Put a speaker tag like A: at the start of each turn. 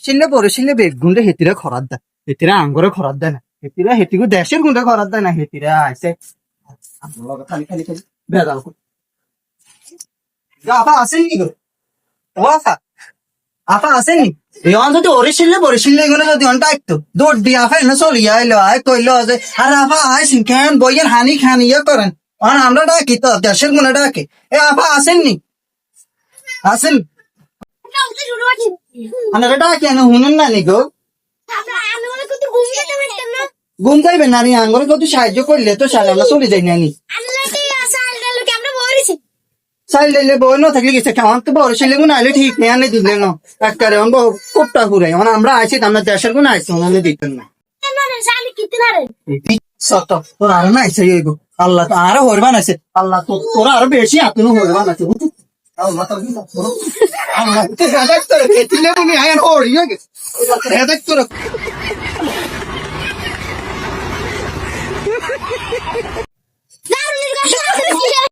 A: শিললে পরে শিললে বেগ গুন্ডে হেতিরা খরার দেয় হেতিরা আঙ্গরে খরার দেয় না হেতিরা হেতিগু দেশের গুন্ডে খরার দেয় না হেতিরা আইসে খালি খালি খালি বেদাল আফা আসেননি গো ও আফা আফা আসেননি ইয়ন যদি ওরে শিললে এগুলো যদি অনটা একটু দৌড় দিয়ে আফা এনে চলিয়া আইলো আয় কইলো যে আরে আফা আইসিন কেন বইয়ের হানি খানি ইয়ে করেন আর আমরা ডাকি তো দেশের গুণে ডাকে এ আফা আসেননি আসেন আনারে ডাকি আমি হুনেন না নি গো ঘুম যাইবে না নি আঙ্গরে কত সাহায্য করলে তো সালে আমরা চলে যাই না নি চাইল দিলে বই না থাকলে গেছে আমার তো বড় ছেলে গুণ আইলে ঠিক নেই আনে দিলে না একবারে কোপটা ঘুরাই মানে আমরা আইছি আমরা দেশের গুণ আইছি ওনানে দিতেন না সত তোর আরো না আইছে গো আল্লাহ তো আরো হরবান আছে আল্লাহ তো তোরা আরো বেশি আতুনো হরবান আছে বুঝছো আল্লাহ তো আল্লাহ তো হেদায়েত করে দিলে তুমি আয়ান হরিয়া গেছে হেদায়েত করে